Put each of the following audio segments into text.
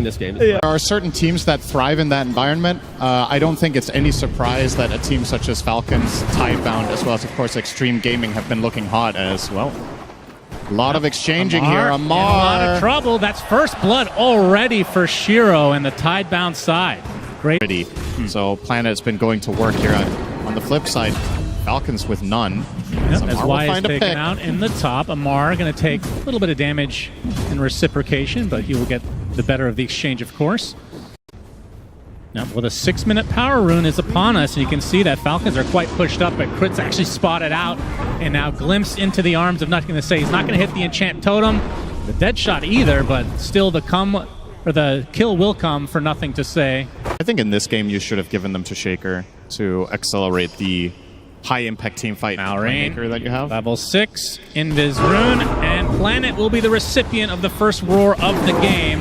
in this game. There are certain teams that thrive in that environment. I don't think it's any surprise that a team such as Falcons, Tidebound, as well as, of course, Xtreme Gaming have been looking hot as well. A lot of exchanging here. Amar. In a lot of trouble. That's first blood already for Shiro and the Tidebound side. Great. So Planet has been going to work here. On the flip side, Falcons with none. Yep, as Y is taken out in the top. Amar going to take a little bit of damage in reciprocation, but he will get the better of the exchange, of course. Now, with a 6-minute power rune is upon us, and you can see that Falcons are quite pushed up, but Crit's actually spotted out, and now glimpsed into the arms of Nothing to Say. He's not going to hit the enchant totem, the dead shot either, but still the kill will come for Nothing to Say. I think in this game you should have given them to Shaker to accelerate the high-impact team fight that you have. Level 6, Invis Rune, and Planet will be the recipient of the first roar of the game.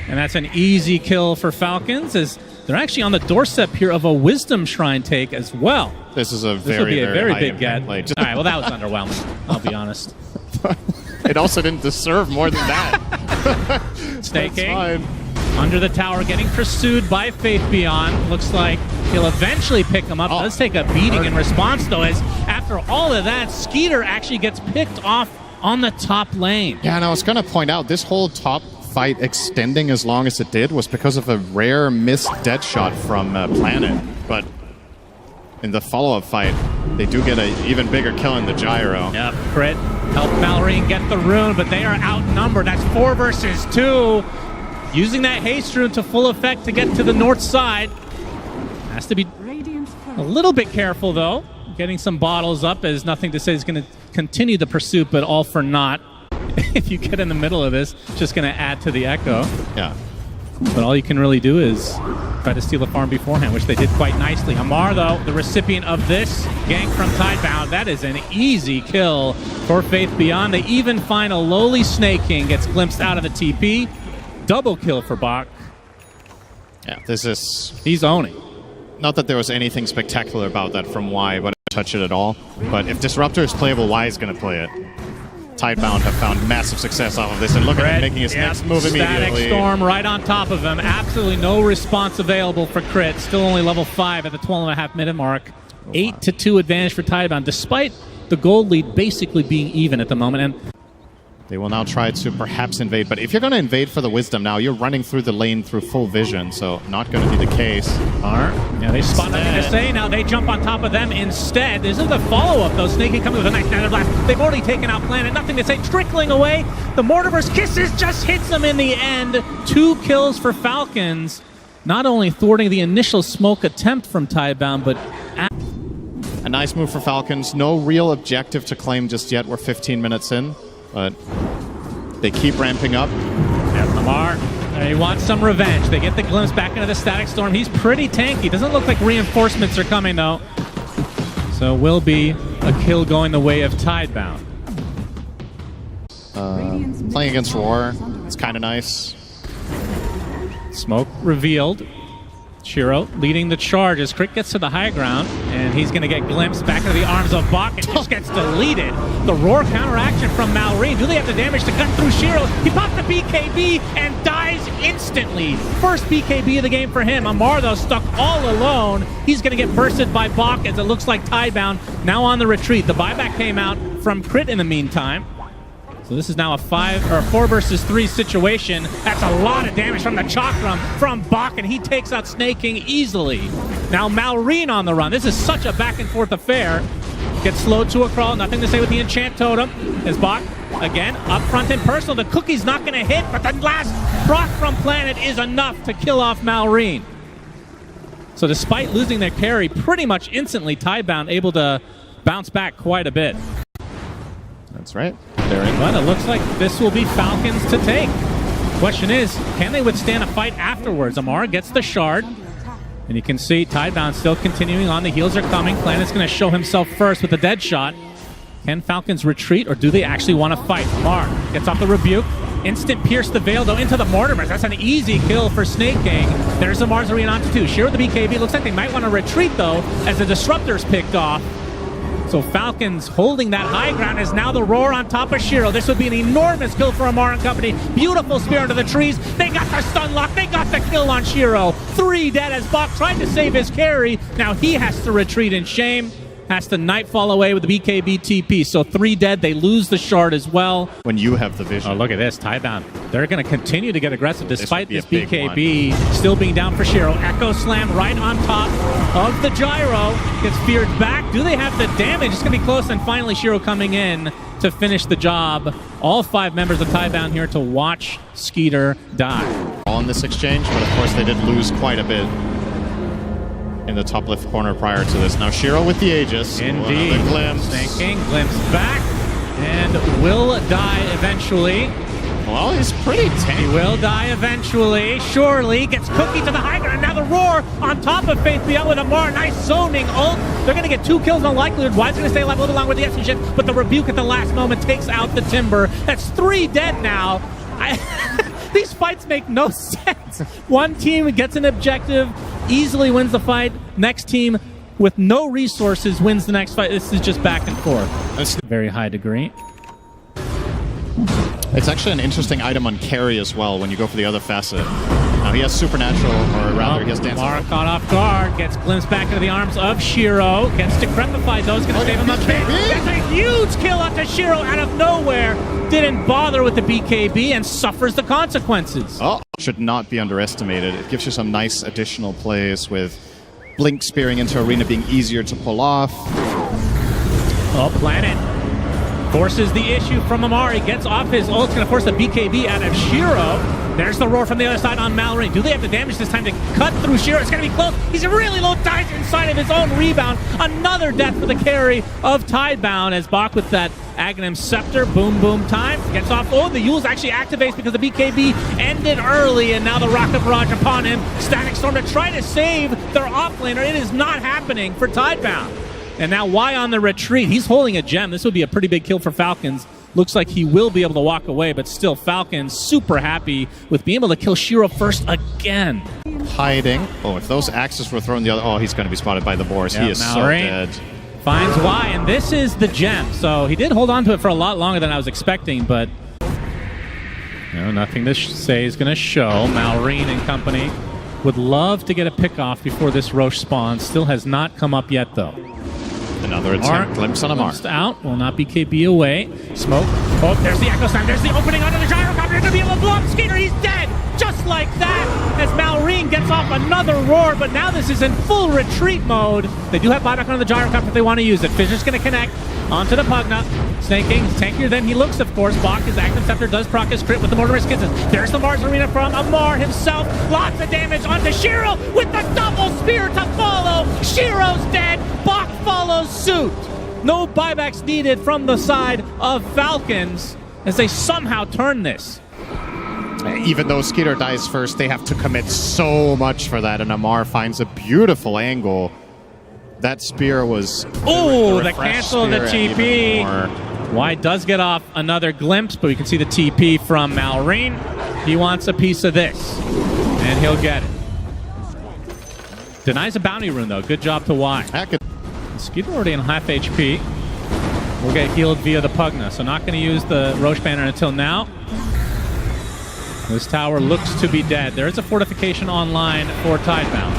And that's an easy kill for Falcons, as they're actually on the doorstep here of a Wisdom Shrine take as well. This is a very big get. All right, well, that was underwhelming, I'll be honest. It also didn't deserve more than that. Snaking under the tower, getting pursued by Faith Beyond. Looks like he'll eventually pick him up. Does take a beating in response, though, as after all of that, Skeeter actually gets picked off on the top lane. Yeah, and I was going to point out, this whole top fight extending as long as it did was because of a rare missed dead shot from Planet. But in the follow-up fight, they do get an even bigger kill in the gyro. Yep, Crit helped Mallory get the rune, but they are outnumbered. That's 4 versus 2. Using that haste rune to full effect to get to the north side. Has to be a little bit careful, though. Getting some bottles up, as Nothing to Say is going to continue the pursuit, but all for naught. If you get in the middle of this, it's just going to add to the echo. Yeah. But all you can really do is try to steal the farm beforehand, which they did quite nicely. Amar, though, the recipient of this gank from Tidebound. That is an easy kill for Faith Beyond. They even find a lowly Snake King, gets glimpsed out of the TP. Double kill for Bach. Yeah, this is... He's owning. Not that there was anything spectacular about that from Y, but I didn't touch it at all. But if Disruptor is playable, Y is going to play it. Tidebound have found massive success off of this, and look at him making his next move immediately. Static Storm right on top of him. Absolutely no response available for Crit. Still only level 5 at the 12.5-minute mark. 8-2 advantage for Tidebound, despite the gold lead basically being even at the moment. And they will now try to perhaps invade, but if you're going to invade for the Wisdom now, you're running through the lane through full vision, so not going to be the case. Yeah, they spot Nothing to Say. Now they jump on top of them instead. This is the follow-up, though. Snakey coming with a nice Nether Blast. They've already taken out Planet. Nothing to Say. Trickling away. The Mortimer's Kisses just hits them in the end. 2 kills for Falcons. Not only thwarting the initial smoke attempt from Tidebound, but... A nice move for Falcons. No real objective to claim just yet. We're 15 minutes in. But they keep ramping up. Yep, Amar, he wants some revenge. They get the glimpse back into the Static Storm. He's pretty tanky. Doesn't look like reinforcements are coming, though. So will be a kill going the way of Tidebound. Playing against Roar, it's kind of nice. Smoke revealed. Shiro leading the charge as Crit gets to the high ground, and he's going to get glimpsed back into the arms of Bach and just gets deleted. The Roar counteraction from Malrine. Do they have the damage to cut through Shiro? He popped the BKB and dies instantly. First BKB of the game for him. Amar, though, stuck all alone. He's going to get bursted by Bach as it looks like Tidebound now on the retreat. The buyback came out from Crit in the meantime. So this is now a 4 versus 3 situation. That's a lot of damage from the Chakram from Bach, and he takes out Snake King easily. Now Malrine on the run. This is such a back and forth affair. Gets slowed to a crawl. Nothing to Say with the enchant totem. As Bach, again, up front and personal. The cookie's not going to hit, but the last proc from Planet is enough to kill off Malrine. So despite losing their carry pretty much instantly, Tidebound able to bounce back quite a bit. That's right. But it looks like this will be Falcons to take. Question is, can they withstand a fight afterwards? Amar gets the shard, and you can see Tidebound still continuing on. The heals are coming. Planet's going to show himself first with a dead shot. Can Falcons retreat, or do they actually want to fight? Amar gets off the rebuke. Instant pierce the veil, though, into the Mortimers. That's an easy kill for Snake King. There's the Mars Arena onto 2. Shiro the BKB. Looks like they might want to retreat, though, as the Disruptor's picked off. So Falcons holding that high ground as now the roar on top of Shiro. This would be an enormous kill for Amar and company. Beautiful spear into the trees. They got the stun lock. They got the kill on Shiro. 3 dead as Bach tried to save his carry. Now he has to retreat in shame. Has to Nightfall away with the BKB TP. So 3 dead. They lose the shard as well. When you have the vision. Oh, look at this. Tidebound. They're going to continue to get aggressive despite this big BKB still being down for Shiro. Echo Slam right on top of the gyro. Gets feared back. Do they have the damage? It's going to be close. And finally Shiro coming in to finish the job. All 5 members of Tidebound here to watch Skeeter die. On this exchange, but of course they did lose quite a bit in the top left corner prior to this. Now Shiro with the Aegis. Indeed. Glimpse. Thinking. Glimpse back. And will die eventually. Well, he's pretty tanky. He will die eventually. Surely gets Cookie to the high ground. Now the roar on top of Faith Beyond with Amar. Nice zoning ult. They're going to get 2 kills in likelihood. Why's going to stay alive a little longer with the execution, but the rebuke at the last moment takes out the Timber. That's 3 dead now. These fights make no sense. One team gets an objective, easily wins the fight. Next team with no resources wins the next fight. This is just back and forth. That's Very high degree. It's actually an interesting item on carry as well when you go for the other facet. Now he has Supernatural, or rather he has Dance. Amar caught off guard, gets glimpsed back into the arms of Shiro, gets decrepified though, it's going to save him a bit. That's a huge kill onto Shiro out of nowhere. Didn't bother with the BKB and suffers the consequences. Oh, should not be underestimated. It gives you some nice additional plays with Blink spearing into Arena being easier to pull off. Oh, Planet forces the issue from Amar. He gets off his ult. It's going to force the BKB out of Shiro. There's the roar from the other side on Mallory. Do they have the damage this time to cut through Shiro? It's going to be close. He's really low, dies inside of his own rebound. Another death for the carry of Tidebound as Bach with that Aghanim Scepter. Boom, boom time. Gets off. Oh, the Yules actually activates because the BKB ended early, and now the Rocket Barrage upon him. Static Storm to try to save their offlaner. It is not happening for Tidebound. And now Y on the retreat. He's holding a gem. This would be a pretty big kill for Falcons. Looks like he will be able to walk away, but still Falcons super happy with being able to kill Shiro first again. Hiding. Oh, if those axes were thrown the other... Oh, he's going to be spotted by the Boars. Yeah, he is Mallory so dead. Finds Y, and this is the gem. So he did hold on to it for a lot longer than I was expecting, but nothing to say is going to show. Malrine and company would love to get a pick off before this Roche spawns. Still has not come up yet, though. Another attempt. Glimpse on Amar. Out. Will not be KB away. Smoke. Oh, there's the Echo Slam. There's the opening under the gyrocopter. They're going to be able to blow up Skeeter. He's dead. Just like that. As Malrine gets off another roar. But now this is in full retreat mode. They do have buyback on the gyrocopter if they want to use it. Fisher's going to connect onto the Pugna. Snake King's tankier than he looks, of course. Bach, his Aghanim Scepter does proc his crit with the Mortimer Skizzen. There's the Mars Arena from Amar himself. Lots of damage onto Shiro with the double spear to follow. Shiro's dead. Bach follows suit. No buybacks needed from the side of Falcons as they somehow turn this. Even though Skeeter dies first, they have to commit so much for that, and Amar finds a beautiful angle. That spear was... Oh, the cancel the TP. Y does get off another glimpse, but we can see the TP from Malrine. He wants a piece of this, and he'll get it. Denies a bounty rune, though. Good job to Y. Skeeter already in half HP. Will get healed via the Pugna, so not going to use the Roche banner until now. This tower looks to be dead. There is a fortification online for Tidebound.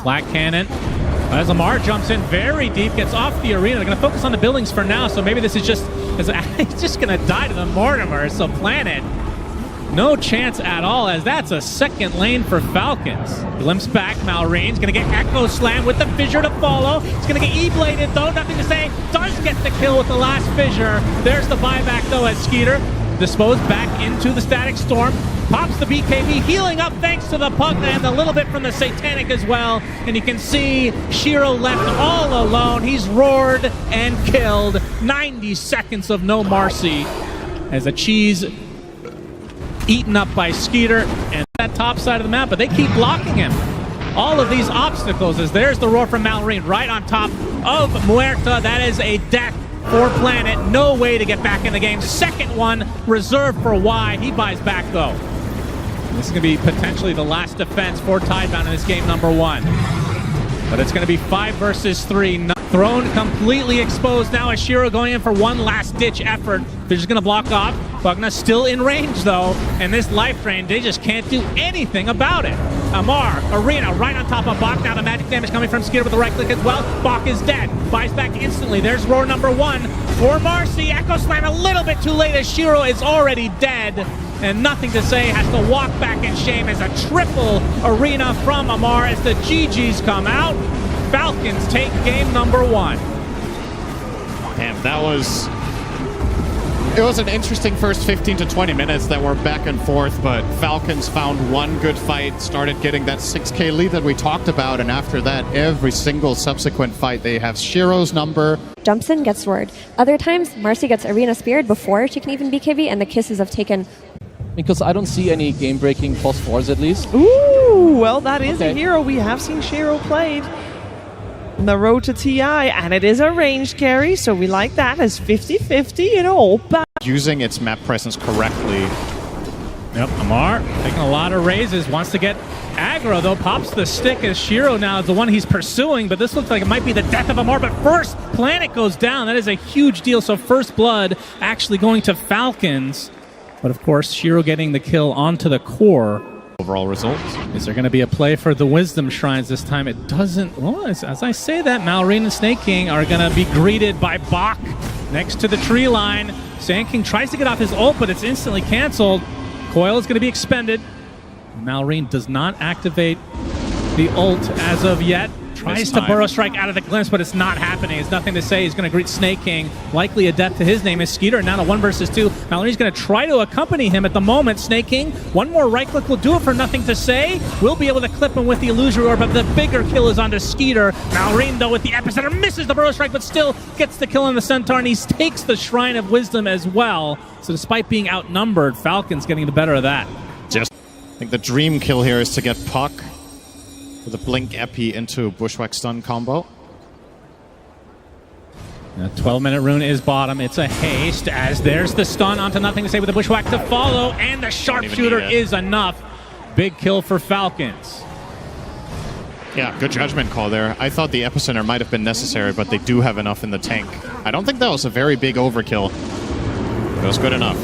Flat cannon. As Amar jumps in very deep, gets off the arena. They're going to focus on the buildings for now, so maybe this is just... He's just going to die to the Mortimer, so Planet... No chance at all, as that's a second lane for Falcons. Glimpse back, Malrine's going to get Echo Slam with the Fissure to follow. He's going to get E-bladed, though, nothing to say. Does get the kill with the last Fissure. There's the buyback, though, as Skeeter disposed back into the Static Storm. Pops the BKB, healing up thanks to the Pugna and a little bit from the Satanic as well. And you can see Shiro left all alone. He's roared and killed. 90 seconds of no mercy as a cheese eaten up by Skeeter and that top side of the map, but they keep blocking him. All of these obstacles, as there's the roar from Malrine right on top of Muerta. That is a death for Planet. No way to get back in the game. Second one reserved for Y. He buys back, though. This is going to be potentially the last defense for Tidebound in this game number 1. But it's going to be 5 versus 3. Throne completely exposed now as Shiro going in for one last-ditch effort. They're just going to block off. Bugna still in range, though. And this life drain, they just can't do anything about it. Amar, Arena, right on top of Bach. Now the magic damage coming from Skeeter with the right click as well. Bach is dead. Buys back instantly. There's Roar number 1 for Marcy. Echo Slam a little bit too late as Shiro is already dead. And nothing to say, has to walk back in shame as a triple Arena from Amar as the GGs come out. Falcons take game number 1. Damn, that was... It was an interesting first 15 to 20 minutes that were back and forth, but Falcons found one good fight, started getting that 6K lead that we talked about, and after that, every single subsequent fight, they have Shiro's number. Jumps in, gets word. Other times, Marcy gets Arena speared before she can even BKB, and the kisses have taken... Because I don't see any game-breaking +4s at least. Ooh, well, that is a hero we have seen Shiro played. The road to TI, and it is a ranged carry, so we like that as 50-50, you know, all back. Using its map presence correctly. Yep, Amar taking a lot of raises, wants to get aggro, though, pops the stick as Shiro now is the one he's pursuing, but this looks like it might be the death of Amar, but first, Planet goes down. That is a huge deal, so first blood actually going to Falcons. But of course, Shiro getting the kill onto the core. Overall results. Is there going to be a play for the Wisdom Shrines this time? It doesn't. Well, as I say that, Malrine and Snake King are going to be greeted by Bach next to the tree line. Sand King tries to get off his ult, but it's instantly canceled. Coil is going to be expended. Malrine does not activate the ult as of yet. Tries to Burrow Strike out of the glimpse, but it's not happening. It's nothing to say. He's going to greet Snake King. Likely a death to his name is Skeeter. Now to 1 versus 2. Mallory's going to try to accompany him at the moment. Snake King, one more right click will do it for nothing to say. We'll be able to clip him with the Illusory Orb, but the bigger kill is onto Skeeter. Mallory, though, with the Epicenter, misses the Burrow Strike, but still gets the kill on the Centaur, and he takes the Shrine of Wisdom as well. So despite being outnumbered, Falcons getting the better of that. I think the dream kill here is to get Puck with a Blink Epi into Bushwhack Stun combo. The 12-minute rune is bottom. It's a haste as there's the stun onto nothing to say with the Bushwhack to follow, and the Sharpshooter is enough. Big kill for Falcons. Yeah, good judgment call there. I thought the Epicenter might have been necessary, but they do have enough in the tank. I don't think that was a very big overkill. It was good enough.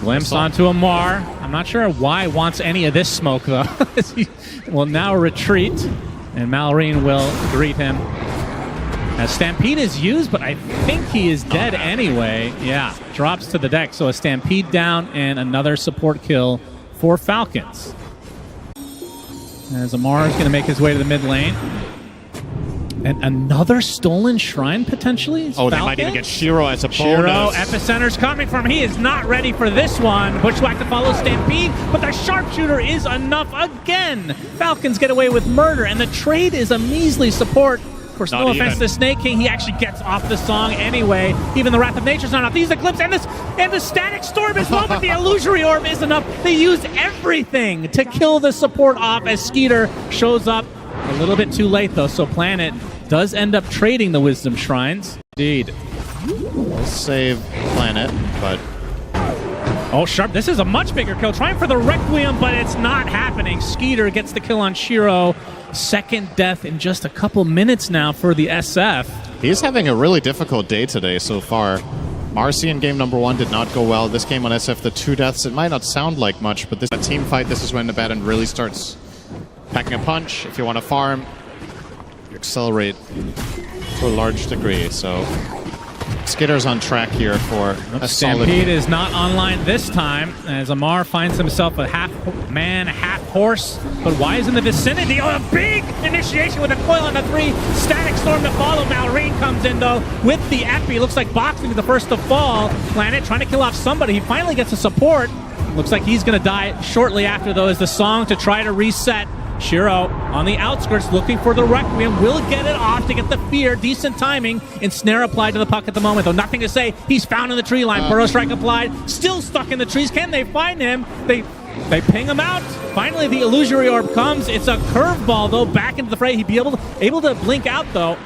Glimpse onto Amar. I'm not sure why wants any of this smoke, though. He will now retreat, and Malrine will greet him. As Stampede is used, but I think he is dead anyway. Yeah, drops to the deck. So a Stampede down and another support kill for Falcons. As Amar is going to make his way to the mid lane. And another stolen shrine, potentially? Oh, they might even get Shiro as a bonus. Shiro, Epicenter's coming from him. He is not ready for this one. Bushwhack to follow Stampede, but the Sharpshooter is enough again. Falcons get away with murder, and the trade is a measly support. Of course, no offense to Snake King, he actually gets off the song anyway. Even the Wrath of Nature's not enough. They use the Glimpse and the Static Storm as well, but the Illusory Orb is enough. They use everything to kill the support off as Skeeter shows up. A little bit too late, though, so Planet does end up trading the Wisdom Shrines. Indeed. We'll save Planet, but... Oh, Sharp, this is a much bigger kill. Trying for the Requiem, but it's not happening. Skeeter gets the kill on Shiro. Second death in just a couple minutes now for the SF. He's having a really difficult day today so far. Marcy in game number 1 did not go well. This game on SF, the 2 deaths, it might not sound like much, but this is a team fight. This is when the Abaddon really starts packing a punch. If you want to farm, you accelerate to a large degree. So Skitter's on track here for a solid... Stampede is not online this time as Amar finds himself a half-man, half-horse. But why is in the vicinity? Oh, a big initiation with a coil on the 3. Static Storm to follow. Malrine comes in, though, with the Epi. Looks like Boxing is the first to fall. Planet trying to kill off somebody. He finally gets a support. Looks like he's going to die shortly after, though, as the song to try to reset. Shiro on the outskirts looking for the Requiem. Will get it off to get the fear. Decent timing. And snare applied to the Puck at the moment, though. Nothing to say. He's found in the tree line. Burrow Strike applied. Still stuck in the trees. Can they find him? They ping him out. Finally, the Illusory Orb comes. It's a curveball, though, back into the fray. He'd be able to blink out, though.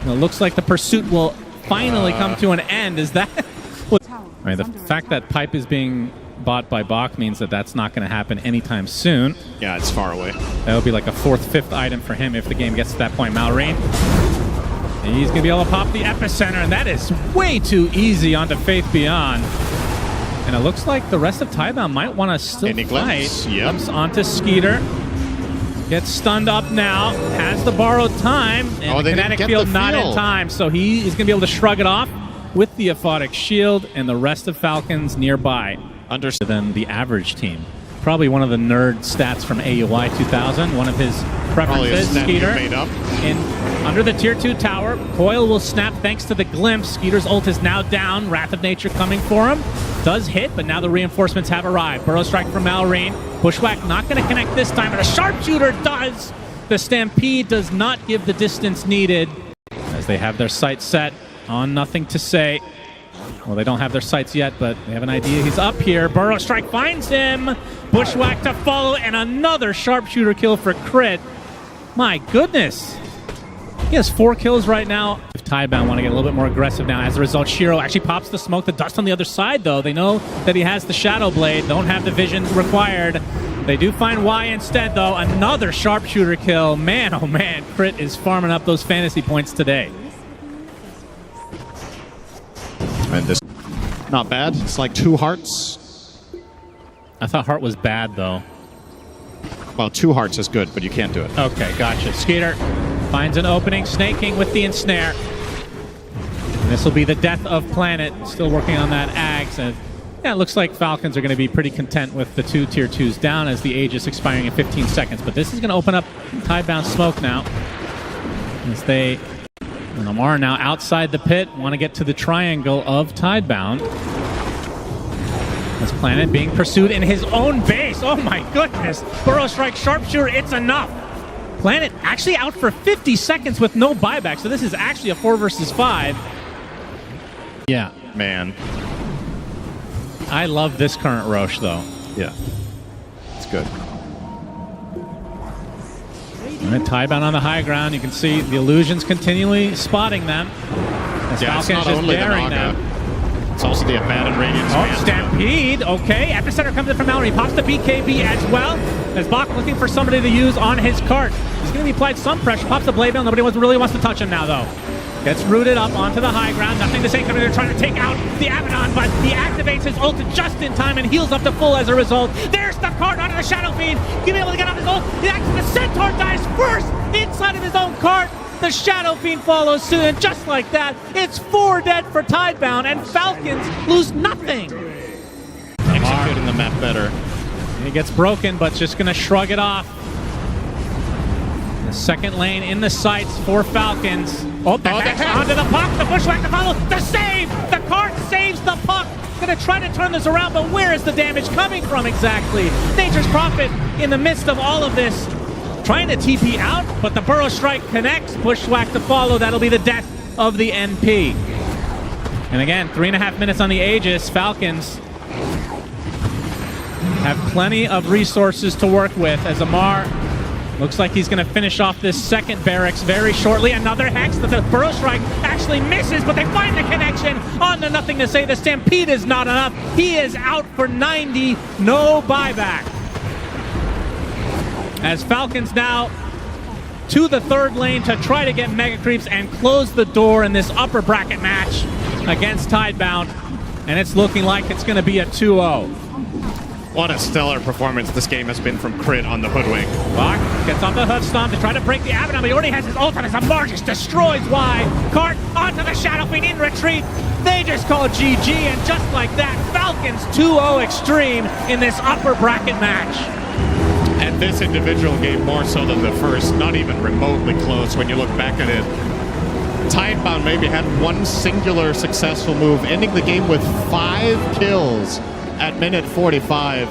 It looks like the pursuit will finally come to an end. Is that... I mean, the fact that Pipe is being bought by Bach means that that's not going to happen anytime soon. Yeah, it's far away. That'll be like a 4th, 5th item for him if the game gets to that point. Malrine. He's going to be able to pop the epicenter, and that is way too easy onto Faith Beyond. And it looks like the rest of Tidebound might want to still fight. Glimpse? Yep. Glimpse onto Skeeter. Gets stunned up now. Has the borrowed time. And the kinetic field not in time. So he is going to be able to shrug it off with the aphotic shield and the rest of Falcons nearby. Understood. Than the average team. Probably one of the nerd stats from AUI 2000. One of his preferences. Skeeter in under the tier 2 tower. Coil will snap thanks to the glimpse. Skeeter's ult is now down. Wrath of Nature coming for him. Does hit, but now the reinforcements have arrived. Burrow strike from Malrine. Bushwhack not going to connect this time, but a sharpshooter does. The Stampede does not give the distance needed as they have their sights set on nothing to say. Well, they don't have their sights yet, but they have an idea. He's up here. Burrow strike finds him. Bushwhack to follow, and another sharpshooter kill for Crit. My goodness. He has 4 kills right now. If Tidebound want to get a little bit more aggressive now. As a result, Shiro actually pops the smoke. The dust on the other side, though. They know that he has the Shadow Blade. Don't have the vision required. They do find Y instead, though. Another sharpshooter kill. Man, oh man. Crit is farming up those fantasy points today. And this, not bad. It's like 2 hearts. I thought heart was bad, though. Well, 2 hearts is good, but you can't do it. Okay, gotcha. Skeeter finds an opening, snaking with the ensnare. And this will be the death of Planet. Still working on that Ags. And yeah, it looks like Falcons are going to be pretty content with the 2 tier 2s down as the Aegis expiring in 15 seconds. But this is going to open up Tidebound smoke now. As they, Lamar now outside the pit, want to get to the triangle of Tidebound. As Planet being pursued in his own base. Oh my goodness. Burrow strike sharpshooter, it's enough. Planet actually out for 50 seconds with no buyback, so this is actually a 4 versus 5. Yeah. Man. I love this current Roche, though. Yeah. It's good. All right, Tidebound on the high ground. You can see the illusions continually spotting them. As Yeah, Falcons it's not just only the daring Naga. them. It's also the abandoned Radiance. Oh, Stampede. Okay, Epicenter comes in from Mallory. Pops the BKB as well. As Bach looking for somebody to use on his cart. He's going to be applied some pressure. Pops the Blade Mail. Nobody really wants to touch him now, though. Gets rooted up onto the high ground. Nothing to say coming. They're trying to take out the Abaddon, but he activates his ult just in time and heals up to full as a result. There's the cart onto the Shadow Fiend. He'll be able to get off his ult. The Centaur dies first inside of his own cart. The Shadow Fiend follows soon, and just like that, it's 4 dead for Tidebound, and Falcons lose nothing. Executing the map better. He gets broken, but just going to shrug it off. The second lane in the sights for Falcons. Oh, the hex onto the puck. The Bushwhack to follow. The save! The cart saves the puck. Going to try to turn this around, but where is the damage coming from exactly? Nature's Prophet in the midst of all of this. Trying to TP out, but the Burrow Strike connects. Bushwhack to follow. That'll be the death of the NP. And again, 3.5 minutes on the Aegis. Falcons have plenty of resources to work with as Amar looks like he's going to finish off this second barracks very shortly. Another hex that the Burrow Strike actually misses, but they find the connection on the nothing to say. The Stampede is not enough. He is out for 90. No buyback. As Falcons now to the third lane to try to get Mega Creeps and close the door in this upper bracket match against Tidebound. And it's looking like it's going to be a 2-0. What a stellar performance this game has been from Crit on the Hoodwink. Bach gets on the Hoof Stomp to try to break the Abaddon, but he already has his ult on as Amar just destroys Y. Cart onto the Shadow Fiend in retreat. They just call GG, and just like that, Falcons 2-0 extreme in this upper bracket match. And this individual game more so than the first, not even remotely close when you look back at it. Tidebound maybe had one singular successful move, ending the game with 5 kills at minute 45.